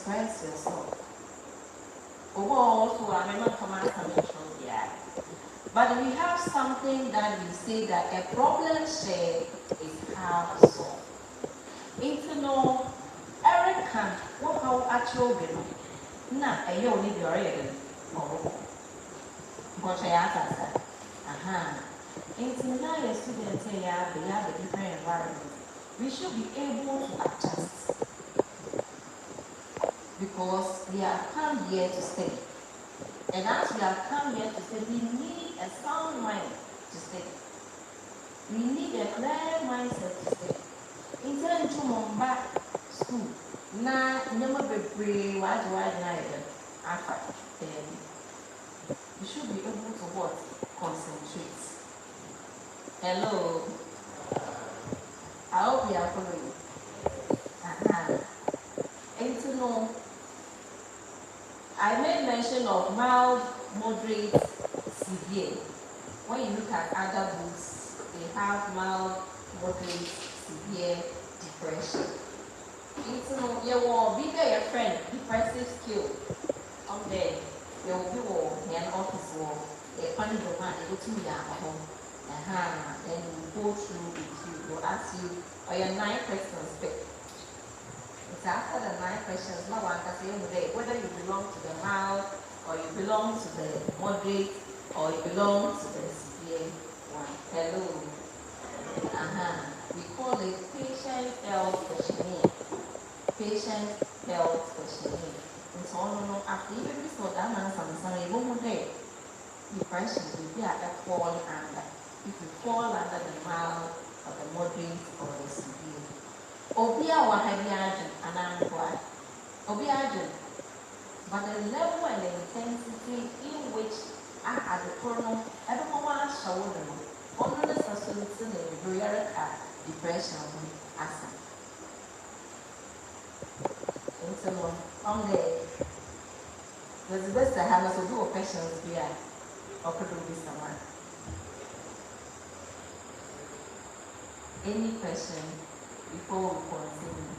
express yourself. Also, I remember command convention, yeah. But we have something that we say that a problem shared is half solved. Into Eric can what how actual bill. Na a only the already or what I answer. Aha. Into now your students say yeah, they have a different environment. We should be able to adjust because we have come here to stay. And as we have come here to stay, we need a sound mind to stay. We need a clear mindset to stay. In turn to Mumbai school, now never be free, wide night after. You should be able to what? Concentrate. Hello. I hope you are following. And to know, I made mention of mild, moderate, severe. When you look at other books, they have mild, moderate, severe depression. It's you will be there, your friend, depressive skill. There, you will be an office wall, a funny woman, you go to me at home. Then you go through with you, will ask you, or your 9 questions pick. It's after the 9 questions, no one can say whether you belong to the mild, or you belong to the moderate, or you belong to the severe one. Hello. We call it patient health questionnaire. Patient health questionnaire. And so on, after you saw that man, some won't day. Depression will be at that fall under. If you fall under the mild, or the moderate, or the severe. Obia wa heavy agent and I'm quiet. Obia agent. But the level and the intensity in which I had the chrono, I don't know what I showed them. Only the suspense in the depression as so on the best I have to do questions here or could do this someone. Any question before we continue?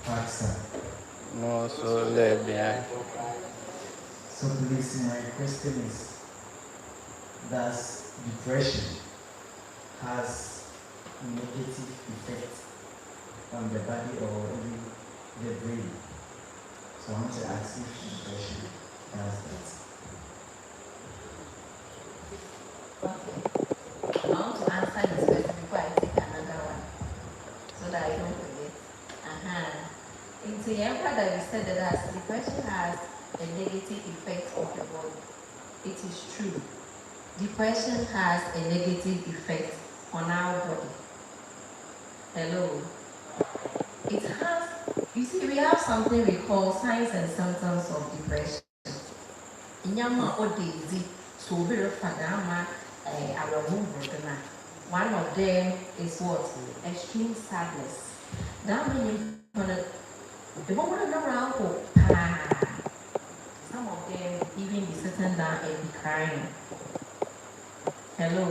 Pax No, so left behind. So please, my question is, does depression has a negative effect on the body or even the brain? So I want to ask if depression does that. Okay. I want to answer this question before I take another one, so that I don't forget. In the empire that we said that depression has a negative effect on the body. It is true. Depression has a negative effect on our body. Hello. It has, you see, we have something we call signs and symptoms of depression. Inyama or daisy, so very fadama, one of them is what? Extreme sadness. That means the moment around, some of them even be sitting down and be crying. Hello.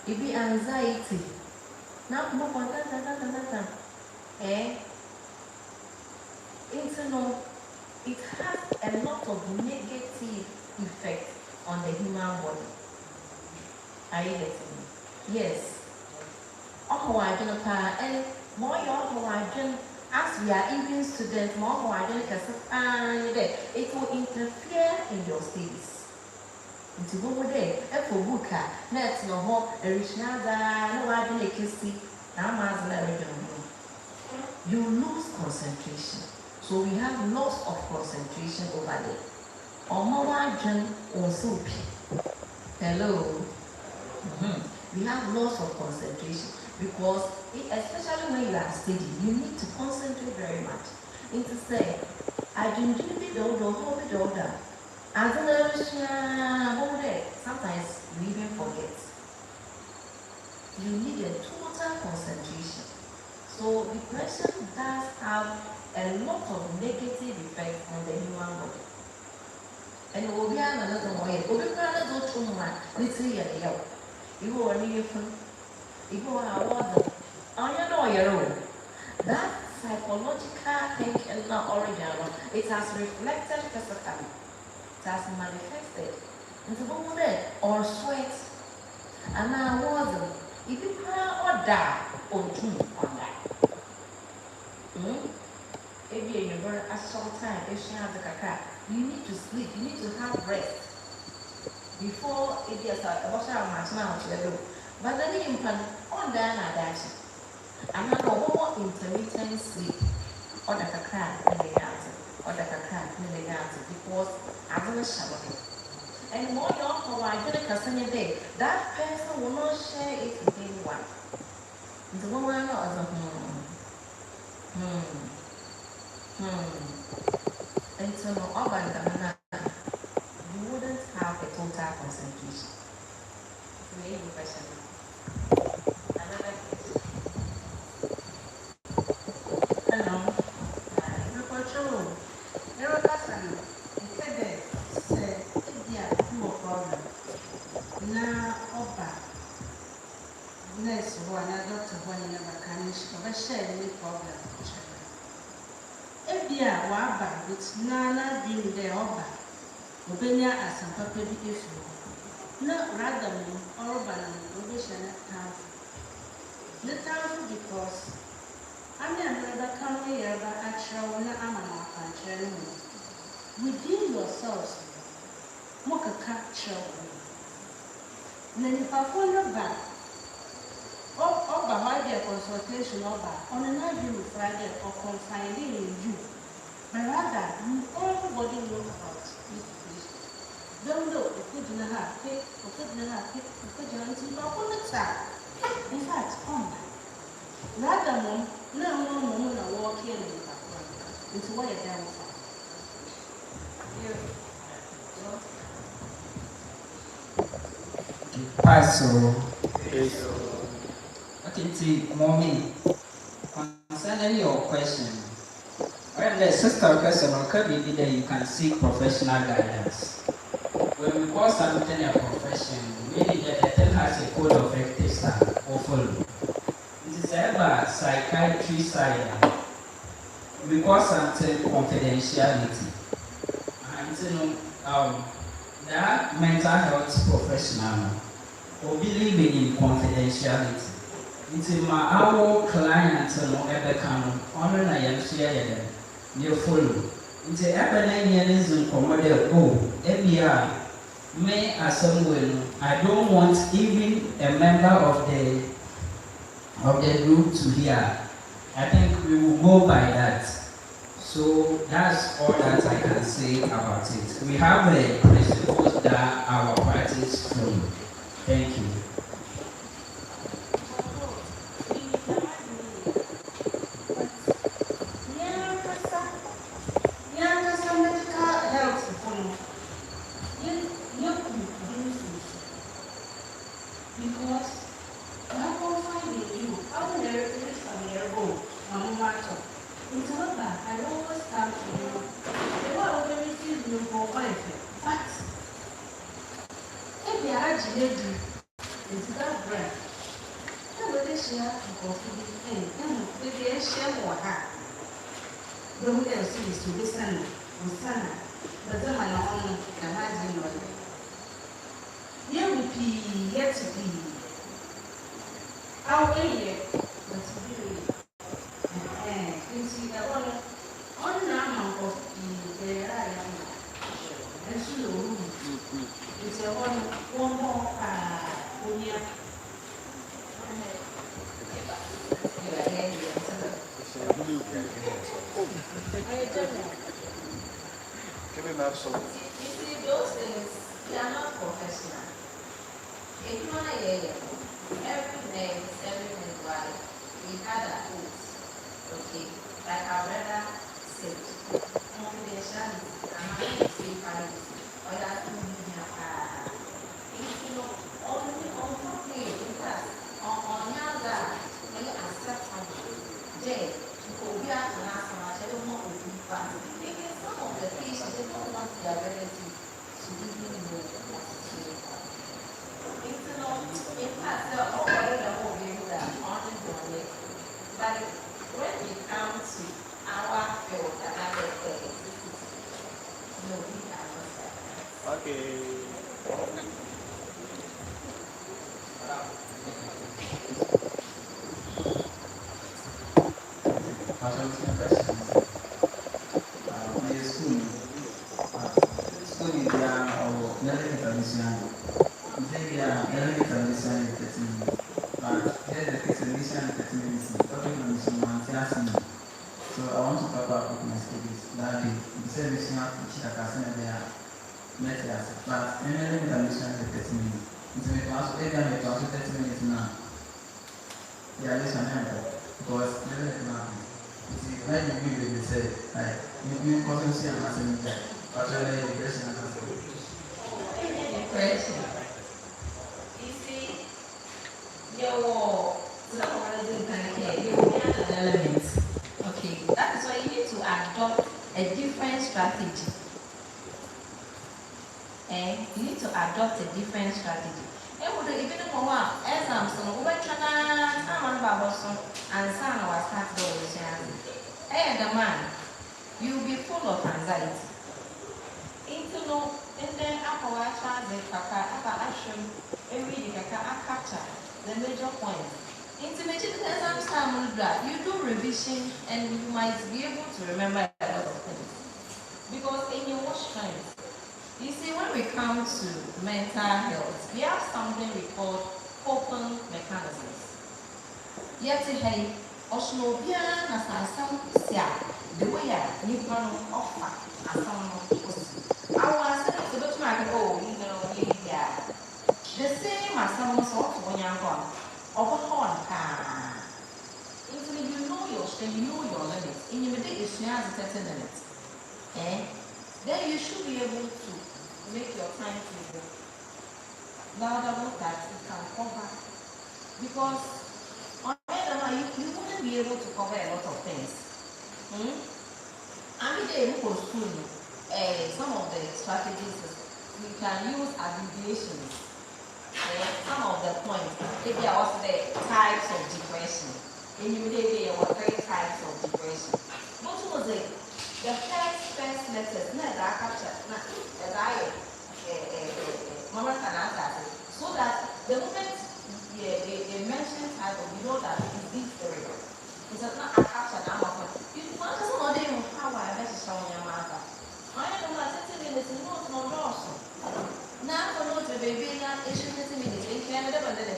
It be anxiety. Now, it has a lot of negative effect on the human body. Are you getting me? Yes. And more as we are even students, it will interfere in your studies. Into one day, for booker, let's no more, you lose concentration. So we have loss of concentration over there. Also, hello. We have loss of concentration because, especially when you are studying, you need to concentrate very much. Into say, I didn't do the order. Sometimes you even forget. You need a total concentration. So depression does have a lot of negative effects on the human body. And we are another way. We are another too much. Let's see it. You are near from. You are water. Oh, you know your own. That psychological thing is not original. It has reflected physically. It has manifested. Into or sweat. And I wasn't. If you cry or die, or two on that. If you're in a short time, if she has a caca, you need to sleep, you need to have rest. Before it gets a wash out my smile to the room. But then you can on down at that. I'm not going more intermittent sleep. Or the caca in the answer. Or the caca in the answer. Because I'm going to shower. And more young for why you can send a day. That person will not share it with anyone. The woman knows and so no urban you wouldn't have a total concentration. Maybe question. Another question. Hello. No control. Never person. Say no problem. Now over. Nurse one, doctor one never can share any problem. Ebia waba with nana being the oba, Obenia as a papa if no rather than urban and probation at town. The town because I'm another country about actual animal country. Within yourselves, mock a capture. Then if I follow back, over my dear consultation over on an argument Friday or confiding in you. But rather, everybody knows about this situation. Don't know, you could not have pick, you could not have pick, you could not have all the time. In fact, rather, no woman are walking in the background into what you're down for. Pastor. Okay, mommy, concerning your question, when the sister question occurs, that you can seek professional guidance. When we call something a profession, meaning that the thing has a code of ethics or follow. It is ever psychiatry side. We call something confidentiality. And that mental health professional or believing in confidentiality. It's our clients no ever come on and I am sharing you follow. It's ever 9 years in commodity. Oh, FBR may as someone I don't want even a member of the group to hear. I think we will go by that. So that's all that I can say about it. We have a principles that our practice follow. Thank you. We have to ask how much. I don't want to be fast. Because some of the patients, they don't want their relative to even know what is going on. It's not, in fact, they're all the whole people that are on it. But when we come to our field and other things, no, we are not like that. Okay. So I want to talk about my studies. That day, the service now teach that I send there methods, but any mission is 30 minutes. It's me to also 30 minutes now. Yeah, this one because never now. You see, when you give it, say, like, you also see an answer in that. But you're the depression and answer. Depression. You see, your elements. Okay, that is why you need to adopt a different strategy. And you need to adopt a different strategy. And with the even more exams, no, we try to someone about and son was start those hey, the man, you'll be full of anxiety. Into no, and then after I try the kaka, after action, every kaka, I capture the major points. Intimate exam time you do revision and you might be able to remember a lot of things. Because in your strength, you see, when we come to mental health, we have something we call coping mechanisms. Yet, hey, Osnobia has some the way you can offer as someone. I was saying, to my oh, you know, yeah. The same as someone sort when you're gone. Overhaul, you know your strength, you know your limits. In your day, it's 30 minutes. Eh? Then you should be able to make your time table louder that you can cover. Because on the other hand, you wouldn't be able to cover a lot of things. I mean, some of the strategies we can use abbreviations. Some of the points. If there are also the types of depression. In your day, there were 3 types of depression. What was it? The first letters, not that capture, not as Mama can answer it. So that the moment they mention type of, you know that it is these 3. It's not a capture now. You want to know how I bet you show your mother. I don't know, I said to them, it's not also. Now, for not the baby, now it should be minutes in Canada, but then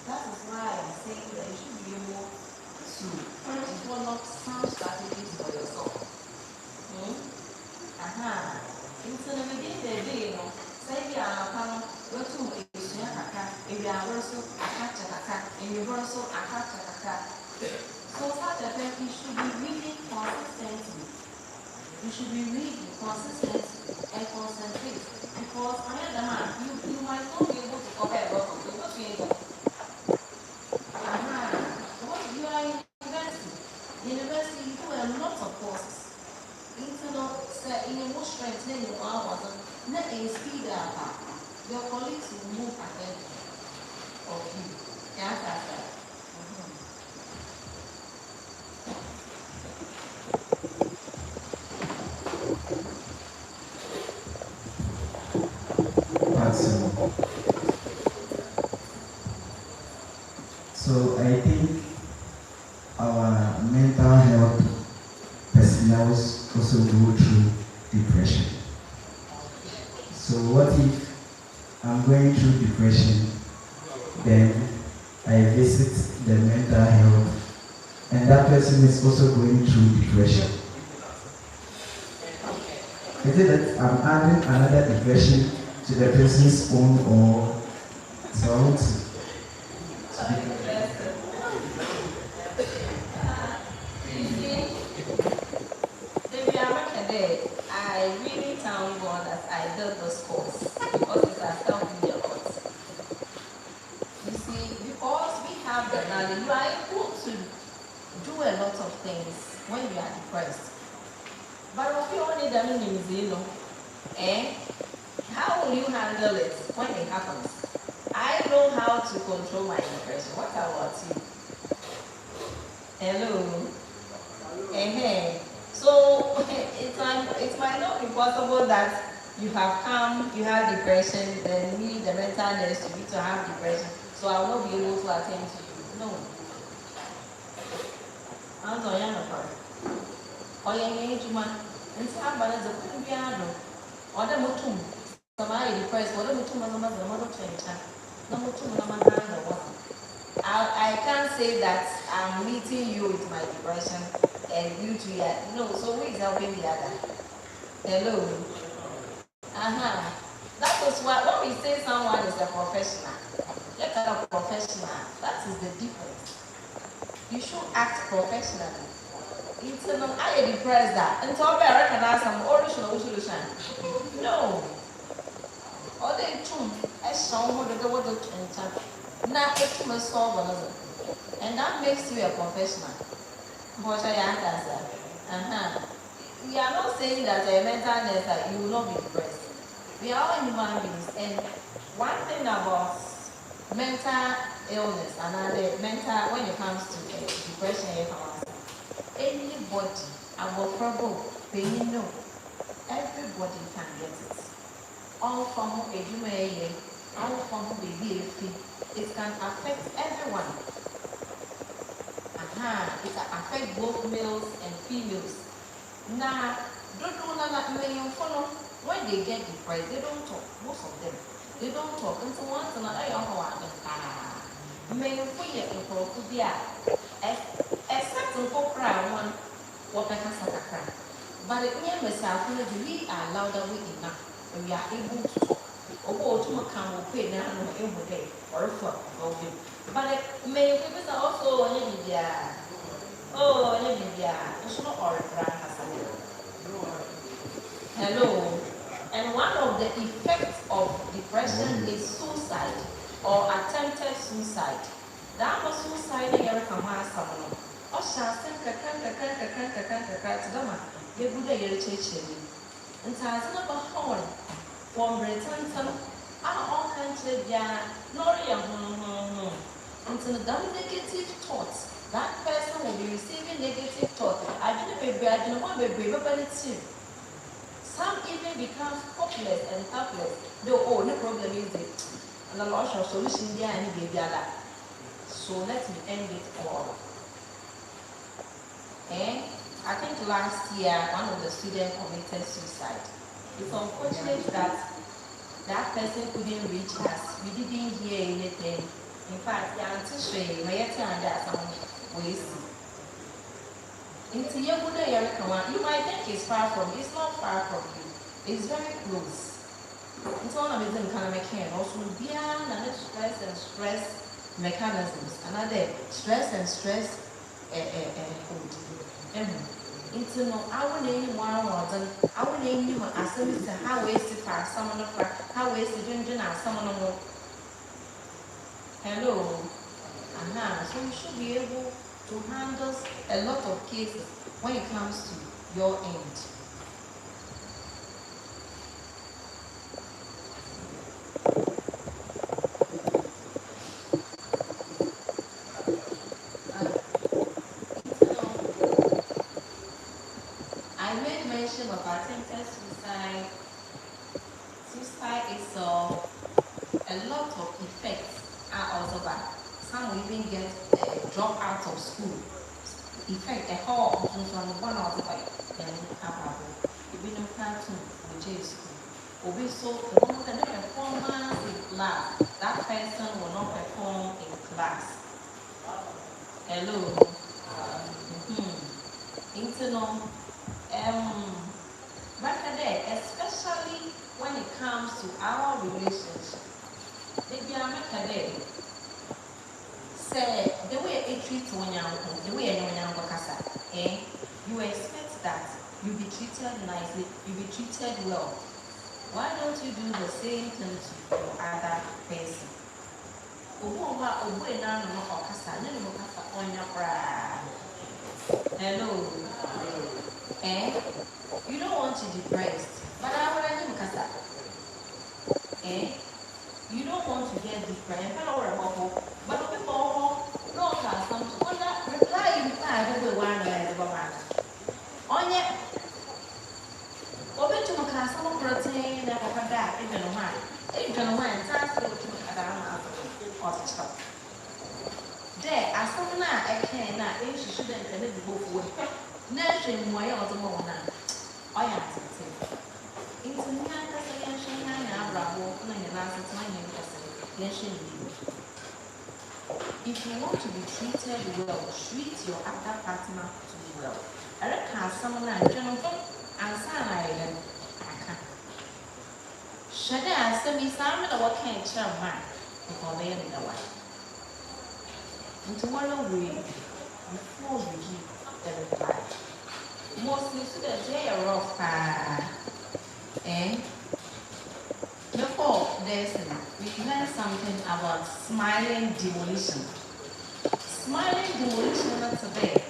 that is why I'm saying that you should be able to develop some strategies for yourself. Instead of beginning the day, you know, say we are going to if you are also a catch and you also a catch. So such a thing, you should be reading consistently. You should be reading consistently and concentrate. Because on the other hand, you might not be able to cover a lot of things. What do you know? What you are in university, you do a lot of courses. In your strength, then you are what? Not a speed up. Your colleagues will move ahead of you. Yes, that's right. So I think our mental health personnel also go through depression. So what if I'm going through depression, then I visit the mental health, and that person is also going through depression? Is it that I'm adding another depression to the person's own, or so I want to I really thank God that I did this course because it has helped me a lot. You see, because we have the knowledge, you are able to do a lot things when you are depressed. But if you only them in New Zealand, how will you handle it when it happens? I know how to control my depression. What about you? Hello? So it might not be possible that you have come, you have depression, then me, the mental nurse, you need to have depression, so I will not be able to attend to you. No. I'm not young for or young age man, and some balance of couldn't be able. Or the mutum, somebody depressed, or the mutum, the mother change. No mutum, I can't say that I'm meeting you with my depression and you two are no, so who is helping the other? Hello? That is why when we say someone is a professional, look at a professional, that is the difference. You should act professionally. It's not I am depressed that until I recognize some original solution. No. Or they too, as someone would go to now it must solve another. And that makes you a professional. What I answer. We are not saying that a mental nurse that you will not be depressed. We are all human beings, and one thing about mental illness and mental when it comes to depression, anybody, our problem, pain, no, everybody can get it. All from a human, all from baby, it can affect everyone. It can affect both males and females. Now, don't know that many follow when they get depressed, they don't talk. Most of them, they don't talk until once in a while. May you feel it to be except in cry one what I can cry. But it myself, we are louder enough and we are able to talk. Or to come or pay now every day or for okay. But may you people also it's not all hello. And one of the effects of depression is suicide or attempted suicide. That was suicide in every command someone. Or shall send they would a church. And so as not a horn from Britain, all countries, nor until the negative thoughts. That person will be receiving negative thoughts. I didn't want to be too. Some even become hopeless and helpless. Though, no problem is it. And the loss of solution there and baby other. So let me end it all. I think last year one of the students committed suicide. It's unfortunate that that person couldn't reach us. We didn't hear anything. In fact, you might think it's far from you. It's not far from you. It's very close. It's one of the things kind of mechanic. Also, beyond another stress and stress mechanisms. Another stress and stress. It's no. Our name one wasn't. Our name you as how ways to pass someone of how ways to drink and someone more. Hello. So you should be able to handle a lot of cases when it comes to your end. I made mention of attempted suicide. Suicide is a lot of effects are also bad. Some will even get dropped out of school. Effect a whole on one of the fight. Then you be no cartoon which is school. Or so the moment that performance in class, that person will not perform in class. Hello. Internal back there, especially when it comes to our relationship. They are there. Say the way it treats when you're the way you expect that you be treated nicely, you be treated well. Why don't you do the same thing to your other person? On your Hello. Eh? You don't want to depressed. But I want to kasa. Eh? You don't want to get depressed. But people no can come to reply you everyone Onye obi to class some protein and papa that even one. Even one task to Adama or stop. There are some now I can now if she shouldn't tell it before. Nurturing my other mona. I am into me, I can say, I bravo, and the last time if you want to be treated well, treat your other partner too well. I reckon someone like General and Sana Shade I said, Miss Simon, what can't tell man before they end the way. Into one way before you give the reply. Mostly students, they are rough. Before this, we learned something about smiling demolition. Smiling demolition not today.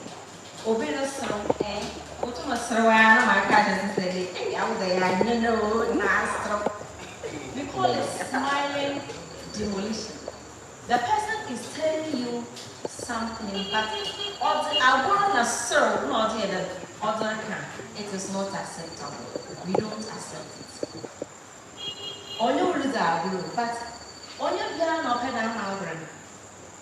Obey song and what to my surround my cousin said, I was there, no, we call it smiling demolition. The person is telling you something, but I want to serve, not the other can. It is not acceptable. We don't accept it. On your result, but on your piano,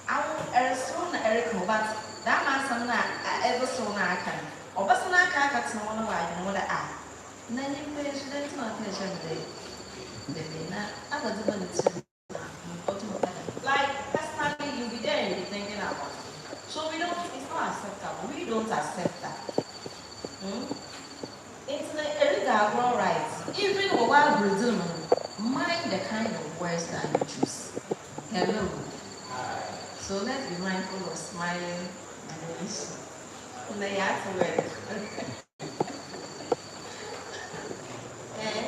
I will soon Eric, but that man, some ever so I can. Or but some I can't know what I am. Then you pay attention day. Like personally, you be there and you be thinking about it. So we don't. It's not acceptable. We don't accept that. It's the illegal rights. Even while Brazil, mind the kind of words that you choose. Hello. So let's be mindful of smiling and this. They have to wear.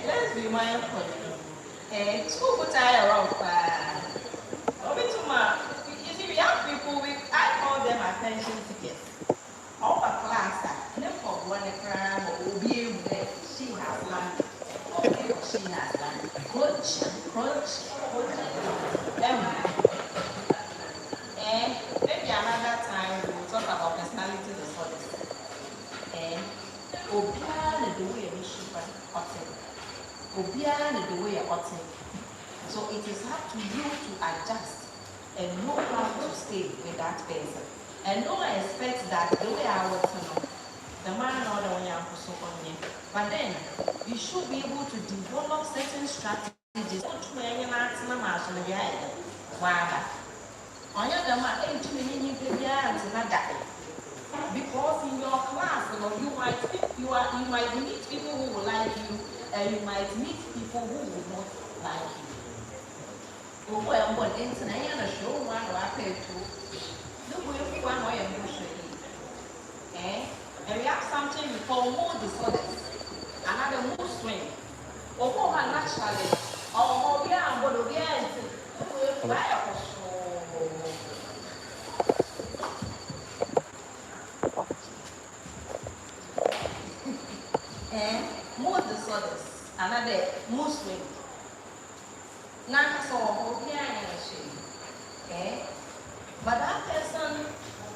Let's be mindful. School put around. You see, we have people, I call them attention seekers. All a class, never one crime or be she has learned. Okay, she has learned. Crunch. And maybe another time we will talk about personality disorders. And Obiara the way we should Obiara the way so it is up to you to adjust and know how to stay with that person. And don't expect that the way I was the man or the one you have so on me. But then you should be able to develop certain strategies. Because in your class, you might meet people who will like you, and you might meet people who will not like you. Oh, well, I'm going to show one or I pay two. Look, we'll one way and we'll show you. And we have something we call mood disorders. Another mood swing. Or more naturally. Or yeah, but again, mood disorders. Another mood swing. Not so but that person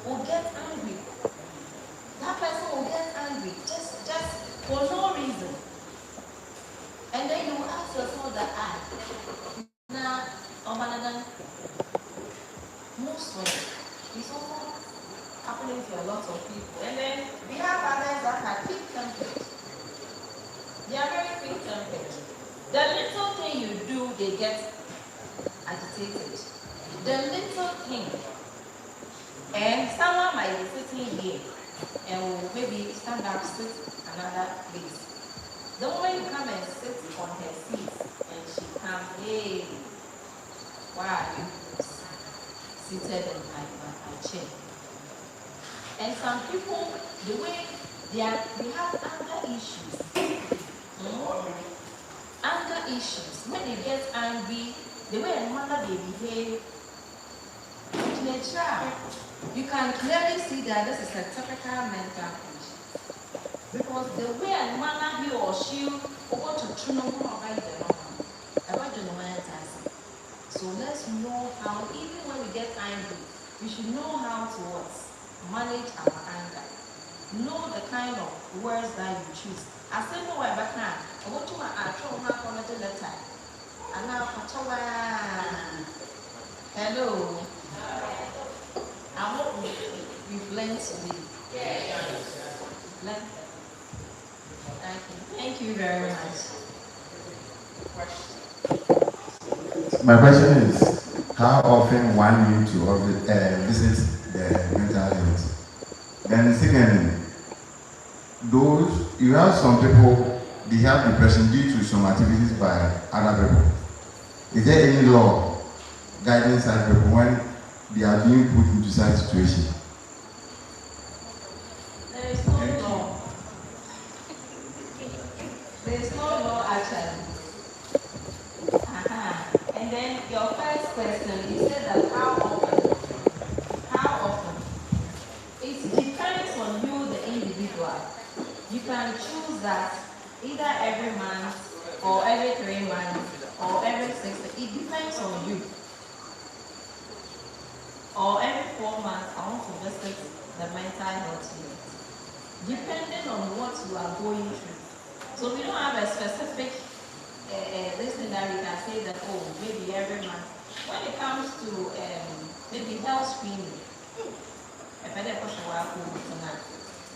will get angry. That person will get angry just for no reason. And then you will ask yourself that now another most it's also happening to a lot of people. And then we have others that are quick-tempered. They are very quick-tempered. The little thing you do, they get agitated. The little thing. And someone might be sitting here and will maybe stand up, sit another place. The moment you come and sit on her seat and she comes, hey, why are you seated in my chair? And some people, the way they have anger issues. Anger issues. When they get angry, the way a mother they behave to a child, you can clearly see that this is a typical mental the way and manner he or she want to tune on right there. About the so let's know how, even when we get angry, we should know how to what? Manage our anger. Know the kind of words that you choose. I said no way back now. I want to my actual half on the letter. And now hello. I hope we've learned today. Thank you very much. My question is, how often one need to visit the mental health? Then secondly, you have some people, they have depression due to some activities by other people. Is there any law guiding such people when they are being put into such situation? There is no law. There is no law actually. And then your first question, you said that how often? How often? It depends on you, the individual. You can choose that either every month or every 3 months or every 6 months. It depends on you. Or every 4 months, I want to visit the mental health unit. Depending on what you are going through. So we don't have a specific this thing that we can say that, oh, maybe every month. When it comes to maybe health screening,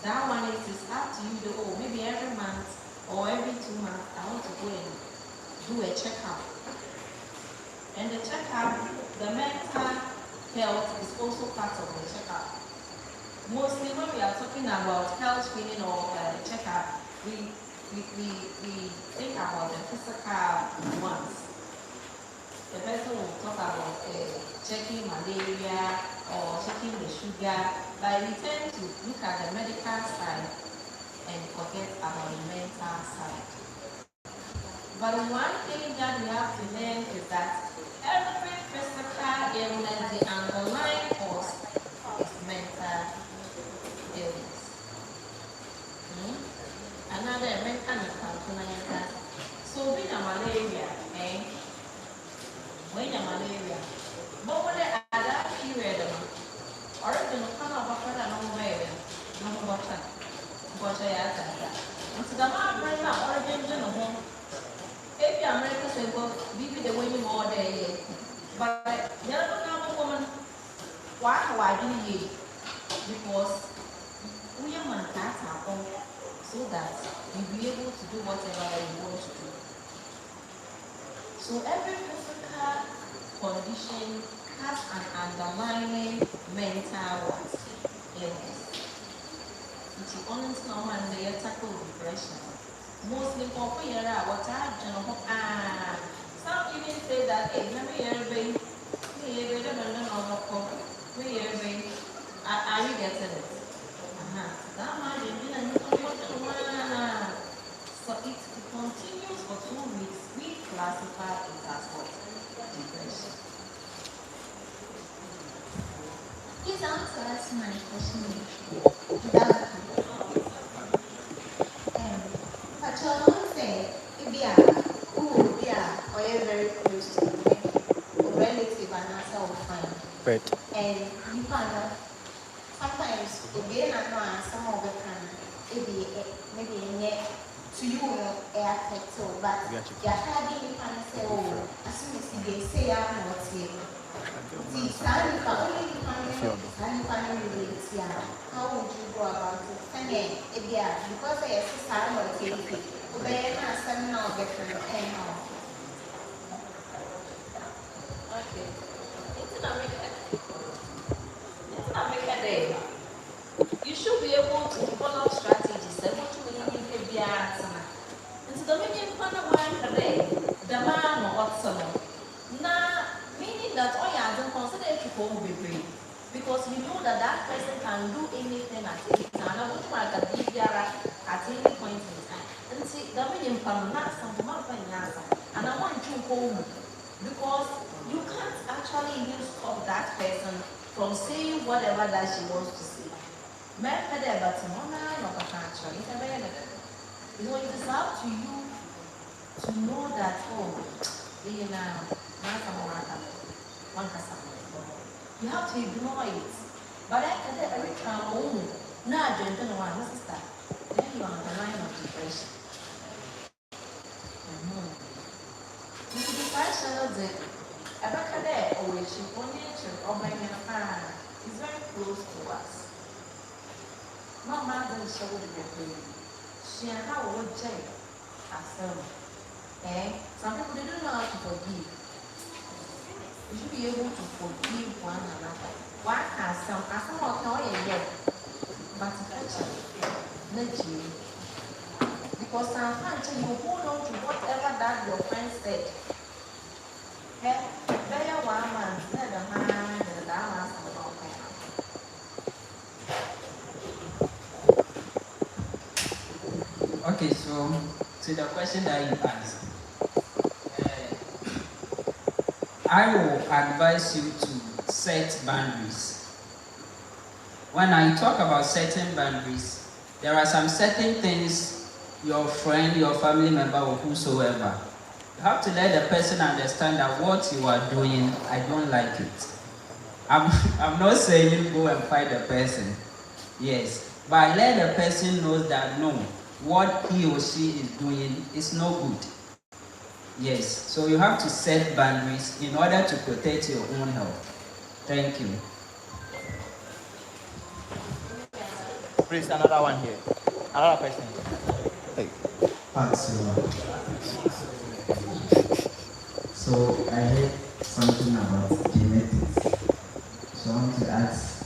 that one is up to you. Oh, maybe every month or every 2 months, I want to go and do a checkup. And the checkup, the mental health is also part of the checkup. Mostly when we are talking about health screening or checkup, we think about the physical ones. The person will talk about checking malaria or checking the sugar, but we tend to look at the medical side and forget about the mental side. But one thing that we have to learn is that every physical illness, the underlying cause is mental illness. Another mental illness. So when you're malaria, when you're malaria, but when at that period, original kind of a friend no way, no water, but I asked that. And so the man bring that origin of home. If you're American, say, well, be the way you more there, but the other woman, why do you? Because we are man at our home so that you'll be able to do whatever you want to do. So every physical condition has an underlying mental illness. Which is only normal and they tackle depression. Mostly for here, what I some even say that, hey, let me hear baby, are you getting it? That might be so it continues for 2 weeks. We classify it as what? Depression. Please answer my question. But you alone say, if you are who you are, or you're very close to a relative and answer will find. Right. And you find out sometimes, again, I know some of the time, maybe to you, affected, but you're having you can say, oh, as soon as they say, I'm not here. See, standing for only you can relate here. How would you go about it? And then, because I have to start about it, obey and some now different anyhow. Okay. It's not make a day. You should be able to develop strategies that what you really need to be answering. And so the meaning of one day, the man or what someone. Now, meaning that all you don't consider it to go be because you know that that person can do anything at any time. I want to make a big at any point in time. And see, the meaning from not some and I want you to go because you can't actually even stop that person from saying whatever that she wants to say. So it is up to you to know that, oh, you have to ignore it. But after that, every time, oh, now I don't know why, my sister, then you are on the line of depression. Depression is it. Abakade, or which you only or by is very close to us. Mama doesn't show the baby. She and how would Jay herself. Some people they don't know how to forgive. You should be able to forgive one another. One has some of no yet, but eventually, not you. Because sometimes you hold on to whatever that your friend said. Very one man, never mind, and that was about Okay, so to the question that you asked, I will advise you to set boundaries. When I talk about setting boundaries, there are some certain things your friend, your family member, or whosoever, you have to let the person understand that what you are doing, I don't like it. I'm not saying go and fight the person, yes, but let the person know that no, what he or she is doing is no good. Yes, so you have to set boundaries in order to protect your own health. Thank you. Please, another one here. Another person. Hey. Pax Romana. So I heard something about genetics. So I want to ask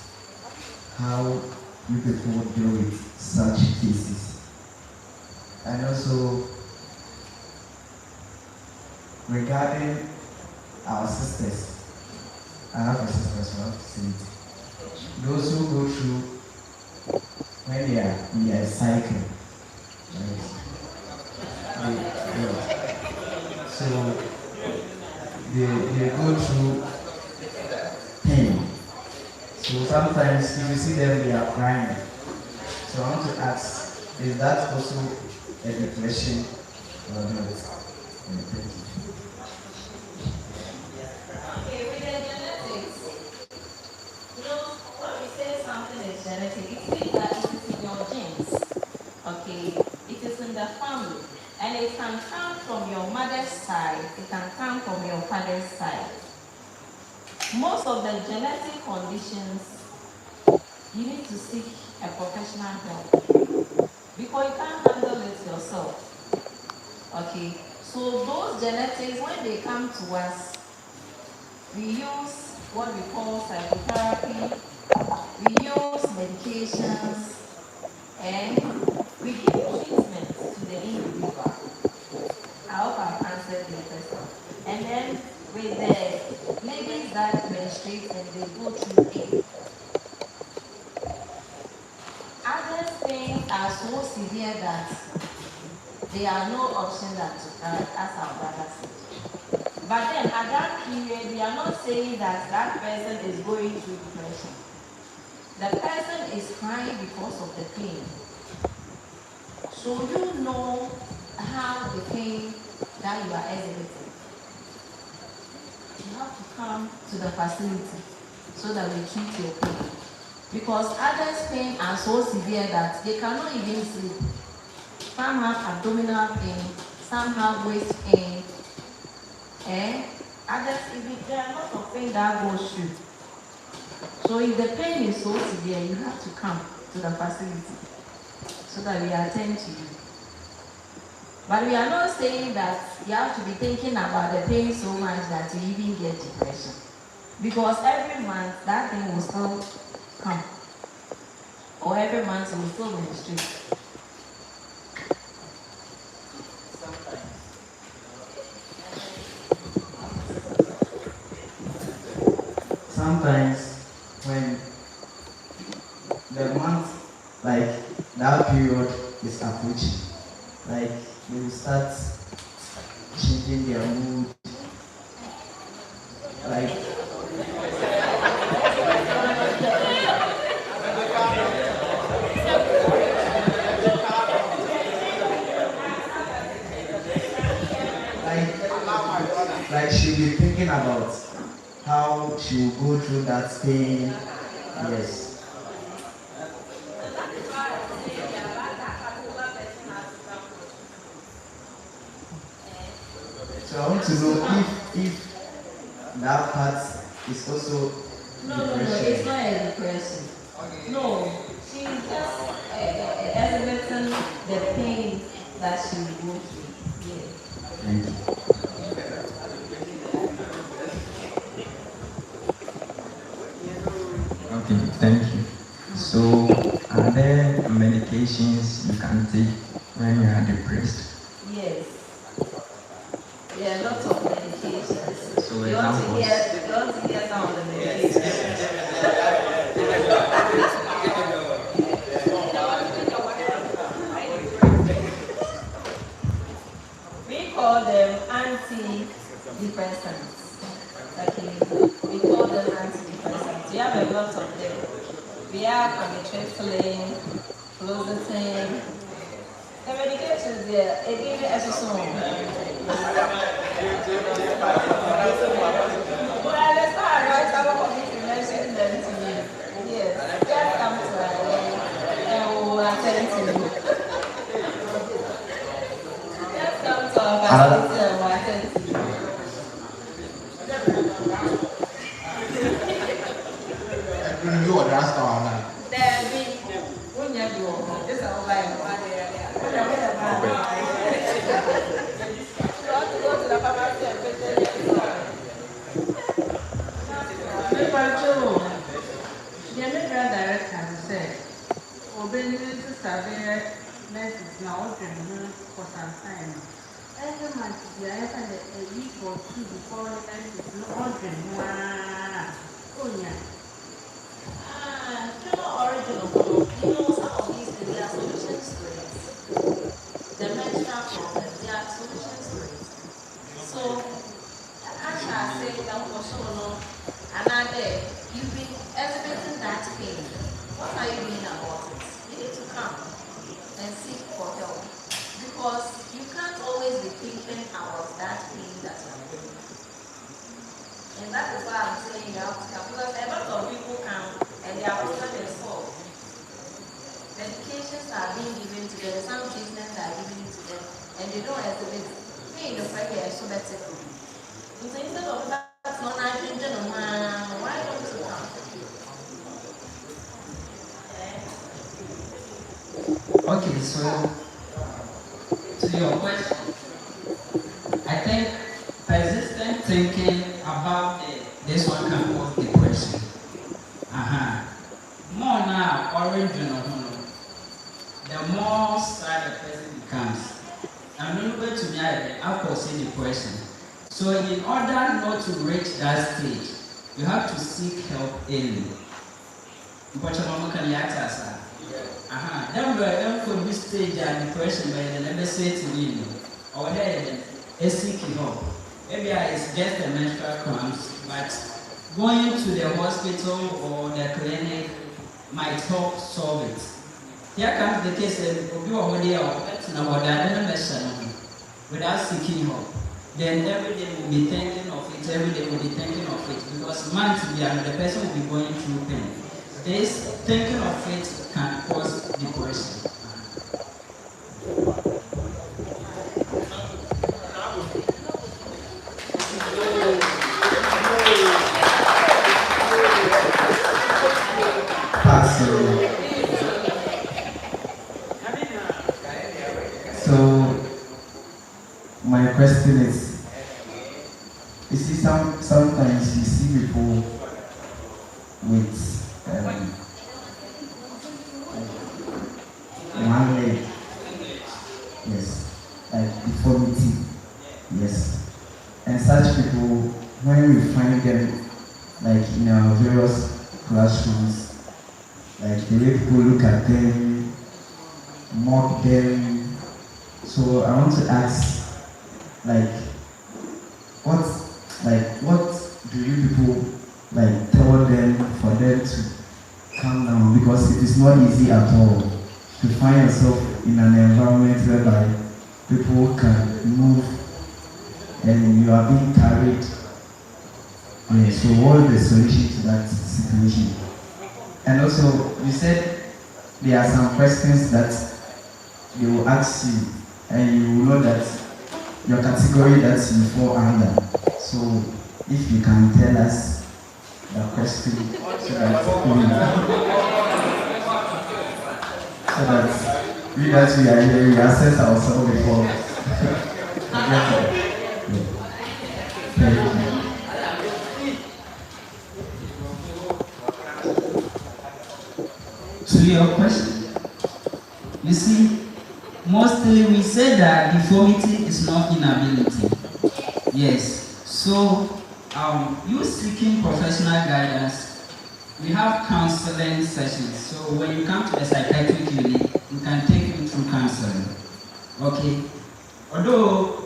how you people deal with such cases. And also regarding our sisters. I have a sister, so I have to say it. Those who go through when they are in their cycle, right? So they go through pain. So sometimes if you see them, they are crying. So I want to ask, is that also a depression or not? Thank you. Okay, with the genetics, you know, when we say something is genetic, it means that it is in your genes. Okay, it is in the family. And it can come from your mother's side, it can come from your father's side. Most of the genetic conditions, you need to seek a professional help because you can't handle it yourself. Okay, so those genetics, when they come to us, we use what we call psychotherapy, we use medications, and we give treatment to the individual. I hope I've answered your question. And then with the ladies that menstruate and they go through pain, other things are so severe that there are no option than to cry, as our brother said. But then at that period, we are not saying that that person is going through depression. The person is crying because of the pain. So you know how the pain that you are exhibiting. You have to come to the facility so that we treat your pain. Because others' pain are so severe that they cannot even sleep. Some have abdominal pain, some have waist pain, and others, even there are lots of pain that goes through. So if the pain is so severe, you have to come to the facility so that we attend to you. But we are not saying that you have to be thinking about the pain so much that you even get depression. Because every month that thing will still come. Or every month it will still menstruate. Sometimes when the month, like that period is approaching, like they will start changing their mood, like about how she will go through that pain. Yes. So I want to know if that part is also No, depression. it's not a depression. No, she's just exhibiting the pain that she will go through. Yes. Thank you. Okay, thank you. So, are there medications you can take when you are depressed? Yes. There are lots of medications. So, You want to examples? hear some of the medications? We call them antidepressants. Okay, we call them antidepressants. We have a lot of them. We have amitriptyline, fluoxetine. The medications there, again, as a song. Well, it's not right. Some of these to mention them to you. Yes, just come to us and we will attend to you. Just come to our facility and we will attend to you. You are asked our There we won't you do this our Bible. You want to go to the pharmacy and get them. The medical director said, obeying to survey nurses now for some time. Every month, they have a week or two before the nurses no ordering. Oh, yeah. Original. You know, some of these things, there are solutions to it. The menstrual problem, there are solutions to it. So, as I say, I'm for sure, another, you've been exhibiting that pain. What are you doing about it? You need to come and seek for help. Because you can't always be thinking about that pain that you're feeling. And that is why I'm saying you have to come. Because a lot of people come and their problem is solved. Medications are being given to them, some treatments are given to them, and they don't exhibit pain the prayer is so better. So instead of that's not why don't you come? Okay, so to your question, I think persistent thinking about this one can cause depression. More now, orange and the more sad the person becomes. I'm not going to me, I'll cause depression. So in order not to reach that stage, you have to seek help early. But your mama can yet answer. Then we could be stage and depression by the never say to me, or then seek help. Maybe it's just a menstrual cramps, but going to the hospital or the clinic might help solve it. Here comes the case of you already without seeking help. Then every day we'll be thinking of it, every day we'll be thinking of it, because monthly the person will be going through pain. This thinking of it can cause depression. So my question is, you see, sometimes you see people with one leg, yes, like deformity, yes, and such people, when we find them, like in our various classrooms, like the way people look at them, mock them. So I want to ask, what do you people tell them for them to calm down, because it is not easy at all to find yourself in an environment whereby people can move and you are being carried Yeah, so what is the solution to that situation? And also, you said there are some questions that they will ask you, and you will know that your category that you fall under. So, if you can tell us the question so that we that we are here, we assess ourselves before. Thank you. To your question, you see, mostly we say that deformity is not inability. Yes. So, you seeking professional guidance, we have counseling sessions. So when you come to the psychiatric unit, we can take you through counseling. Okay. Although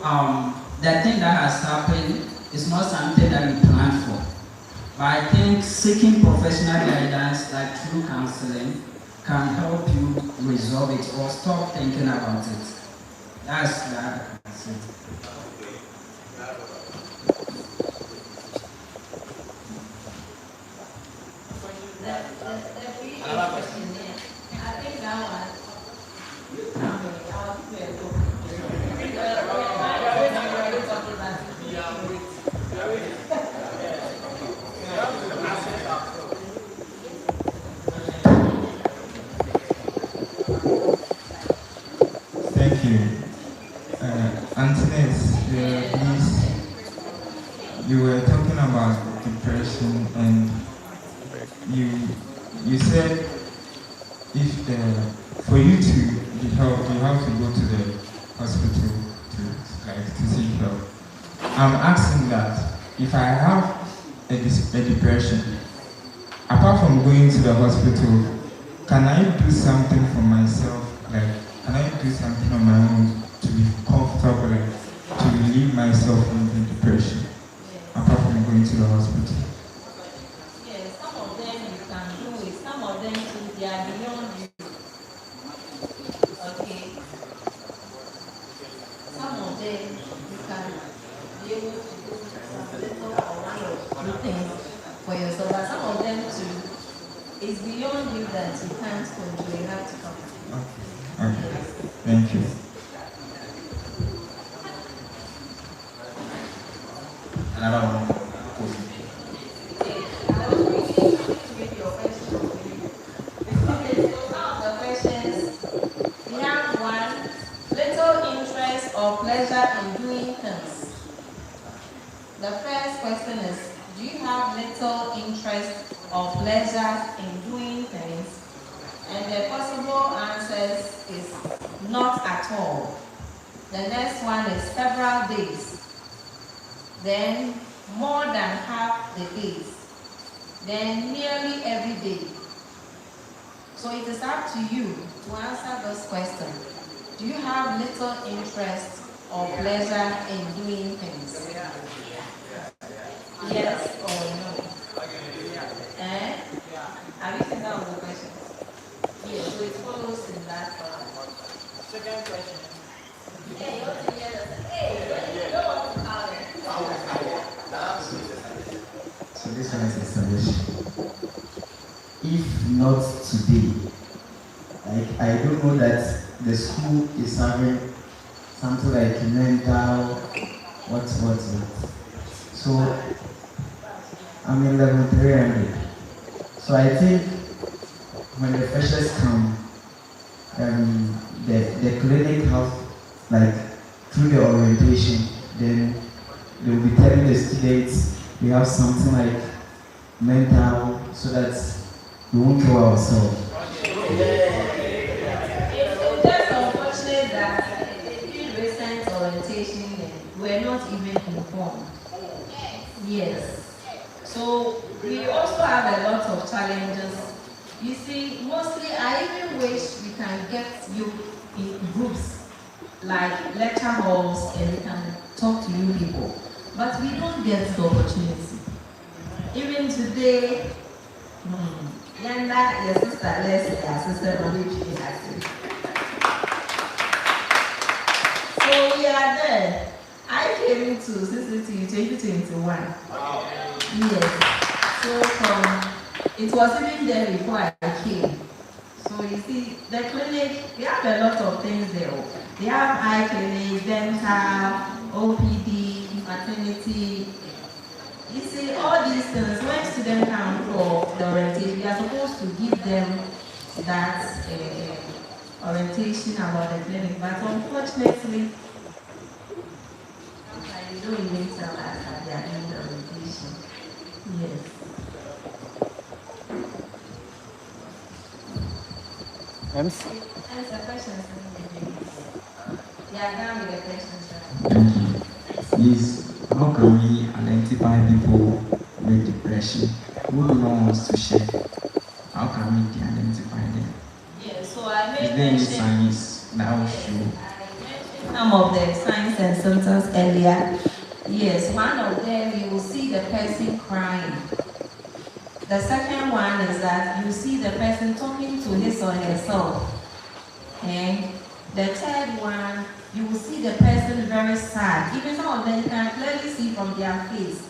the thing that has happened is not something that we planned for, but I think seeking professional guidance, like through counseling, can help you resolve it or stop thinking about it. That's it. I think that one. Thank you. Antoinette, please, you were talking about depression and you said if for you to be helped, you have to go to the hospital to seek help. I'm asking that if I have a depression, apart from going to the hospital, can I do something for myself? Like, can I do something on my own to be comfortable, like, to relieve myself from the depression, apart from going to the hospital? Yes, some of them you can do it, some of them too, they are beyond you. Okay. Some of them you can be able to do some little or one or two things for yourself, but some of them too, it's beyond you that you can't control, you have to come. Okay. Thank you. Another one. Or pleasure in doing things. The first question is, do you have little interest or pleasure in doing things? And the possible answers is not at all. The next one is several days. Then more than half the days. Then nearly every day. So it is up to you to answer this question. Do you have little interest or pleasure in doing things? Yes or no? Eh? Have you seen that other question? Yes, so it follows in that part. Second question. Hey, you want to hear that? Hey, you don't want to call it. So this one is a solution. If not today, like I don't know that the school is having something like mental what. So I'm in level 300. So I think when the freshers come, the clinic have like through the orientation, then they will be telling the students we have something like mental so that we won't kill ourselves. We're not even informed. Yes. So we also have a lot of challenges. You see, mostly I even wish we can get you in groups like lecture halls and we can talk to you people. But we don't get the opportunity. Even today, Yanda, your sister, Les, your sister, Monique, so we are there. I came into CCTU 2021. Yes. So it was even there before I came. So you see, the clinic, they have a lot of things there. They have eye clinic, dental, OPD, maternity. You see, all these things, when students come for the orientation, we are supposed to give them that orientation about the clinic. But unfortunately, they don't even tell us that they are doing the orientation. Yes. MC. Answer questions. Yeah, done with the questions, right? Thank you. Please, how can we identify people with depression who do not want to share? How can we identify them? Yeah, so I Is made there any mention. signs that will show? Some of the signs and symptoms earlier. Yes, one of them, you will see the person crying. The second one is that you see the person talking to his or herself. And the third one, you will see the person very sad. Even some of them you can clearly see from their face.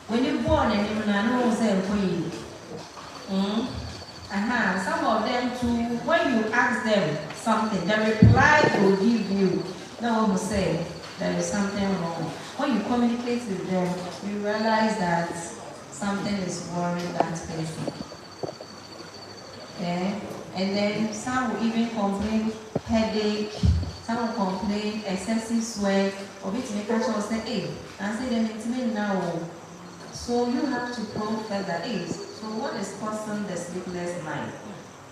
When you're born and you know some of them too, when you ask them something, the reply they will give you, no one will say there is something wrong. When you communicate with them, you realize that something is worrying that person. Okay? And then some will even complain headache, some will complain excessive sweat, or bit make sure say, hey, and say them it's me now. So you have to probe further is. So what is causing the sleepless night?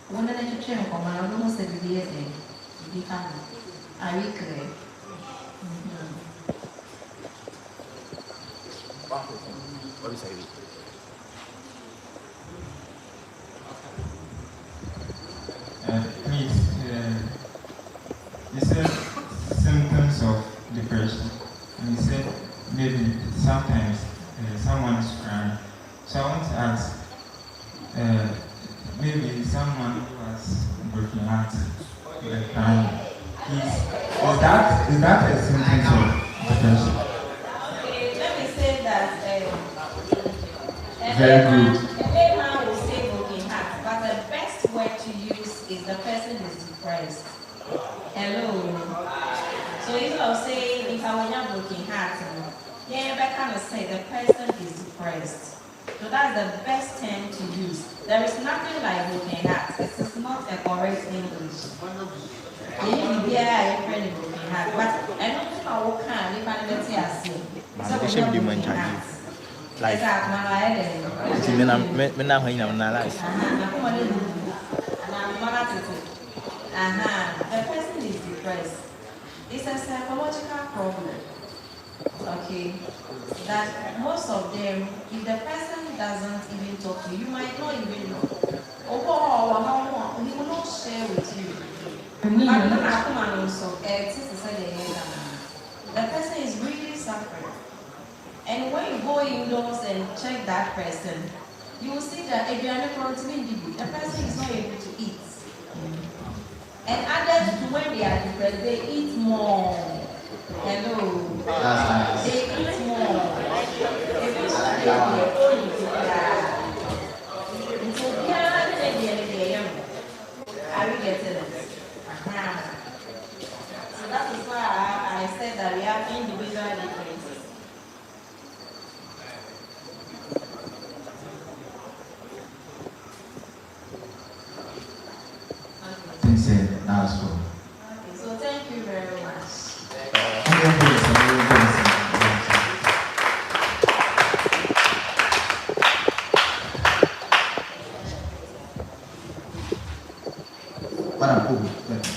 One of the children come and I don't say the day are we clear? What is it? Please, you said symptoms of depression, and you said maybe sometimes someone is crying. So I want to ask, maybe someone who has broken heart, like crying, is that a symptom of depression? Okay, let me say that Very good. every man will say broken heart, but the best word to use is the person is depressed. Hello. So instead of saying if I were not broken heart, yeah, but kind of say the person is depressed. So that's the best term to use. There is nothing like broken heart. This is not a correct English. You need to be a friend of broken heart, but I don't know how can if I let you see. So we have broken heart. Like, Exactly. me now when I'm not life. The person is depressed. It's a psychological problem. Okay. That most of them, if the person doesn't even talk to you, you might not even know. He will not share with you. But the person is really suffering. And when you go indoors and check that person, you will see that if you are not the person is not able to eat. And others, when they are depressed, they eat more. Hello. They eat more. Are you getting it? So that is why I said that we have individual differences. That's all. Okay, so thank you very much.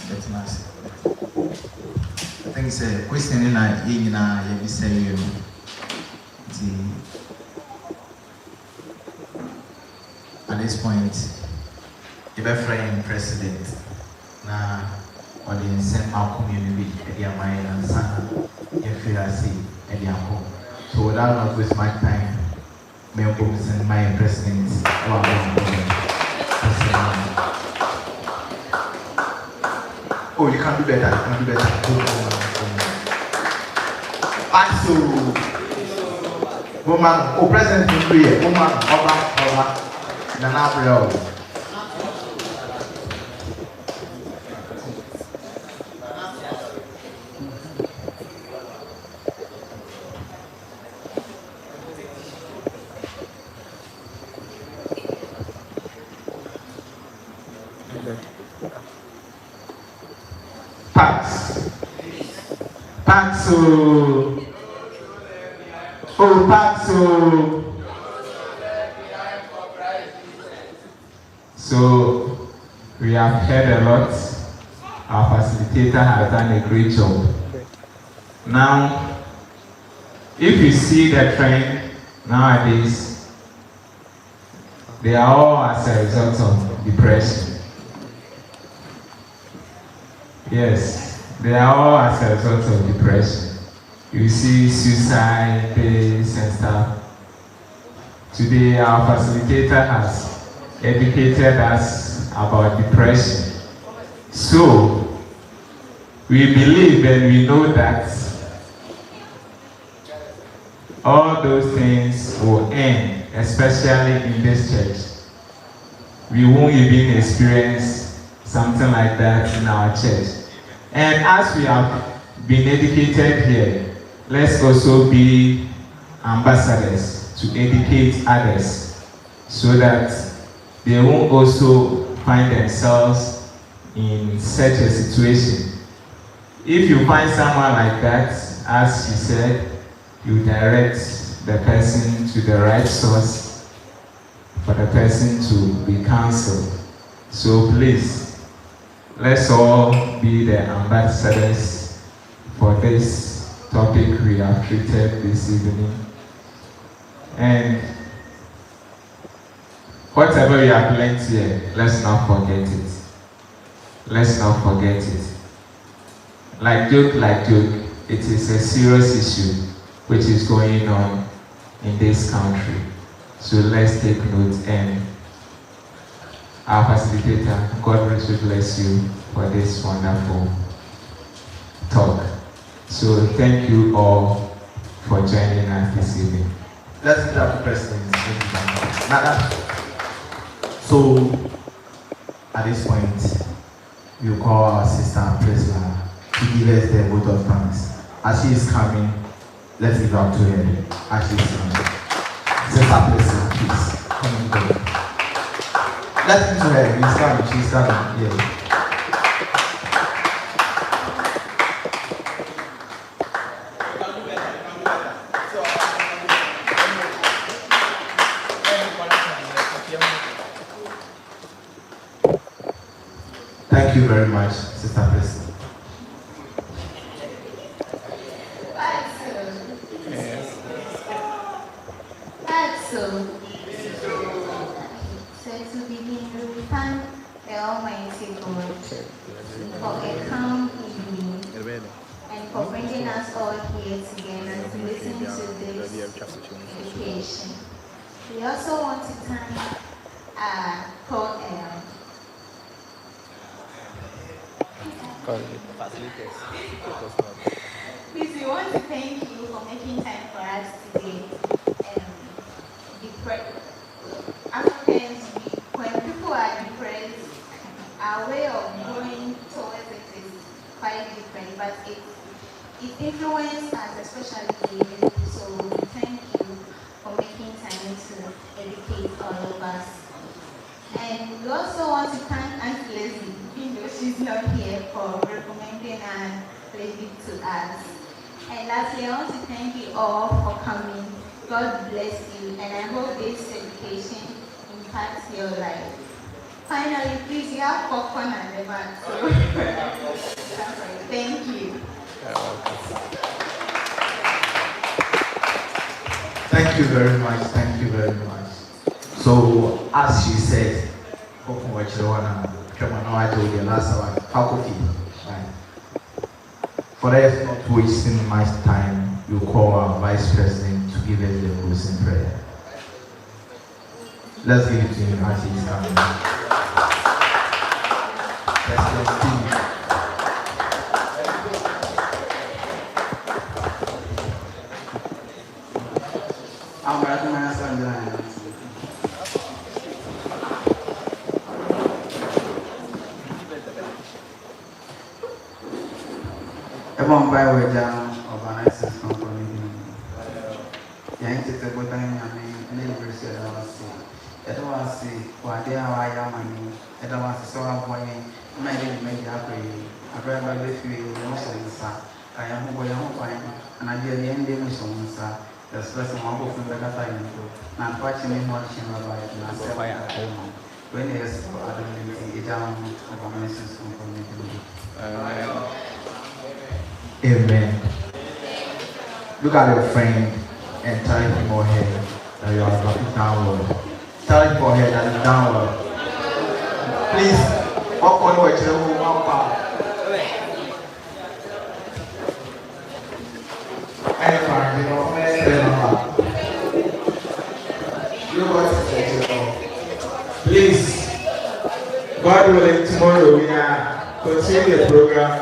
That's nice. I think it's a question in you say at this point, the friend president na or the same community the mind and son if you are seeing so without not waste my time, may I send my president oh, you can do better, you can do better. Also, Woman, oh, present in prayer. Woman, Oba, Nana, Pax, oh, Pax, So we have heard a lot. Our facilitator has done a great job. Now, if you see the trend nowadays, they are all as a result of depression. Yes, they are all as a result of depression. You see suicide base and stuff. Today, our facilitator has educated us about depression. So, we believe and we know that all those things will end, especially in this church. We won't even experience something like that in our church. And as we have been educated here, let's also be ambassadors to educate others so that they won't also find themselves in such a situation. If you find someone like that, as she said, you direct the person to the right source for the person to be counseled. So please, let's all be the ambassadors for this topic we have treated this evening. And whatever we have learned here, let's not forget it. Let's not forget it. Like joke, it is a serious issue which is going on in this country. So let's take note, and our facilitator, God richly bless you for this wonderful talk. So thank you all for joining us this evening. Let's get up the president. So, at this point, we'll call our sister Priscilla to give us the vote of thanks. As she is coming, let's give up to her. As she is coming. Sister Priscilla, please, come and go. Let's give to her. She's coming. Yeah. Thank you very much, Sister Priscilla. So to begin, we thank the Almighty God for a calm evening and for bringing us all here together to listen to this education. We also want to thank Please, we want to thank you for making time for us today. Africans, when people are depressed, our way of going towards it is quite different, but it influences us, especially the youth. So we thank you for making time to educate all of us. And we also want to thank Aunt Leslie, even though she's not here, for recommending Aunt Leslie to us. And lastly, I want to thank you all for coming. God bless you, and I hope this education impacts your life. Finally, please, you have popcorn at the back. So thank you. Thank you very much. Thank you very much. So, as she said, I told you last hour, how could you? For us not wasting much time, you call our Vice President to give us the closing prayer. Let's give it to him as he's coming. President, Everyone by way down organizers company. Yang kita bukan yang ini bersih dalam si. Itu masih wadah awalnya mani. Itu masih seorang punya media apa ini. Apa yang lebih feel emosi besar. Kayak mau yang mau punya. Anak dia yang dia musuh besar. Terus mau aku pun berkata itu. Nampak sini mau cuma baik. Nasi apa yang ada. When yes, ada di dalam organizers company. Amen. Look at your friend and tell him or her that you are looking downward. Tell him or her that is downward. Please, walk on your children, walk out. Please, God willing, tomorrow we are continuing the program.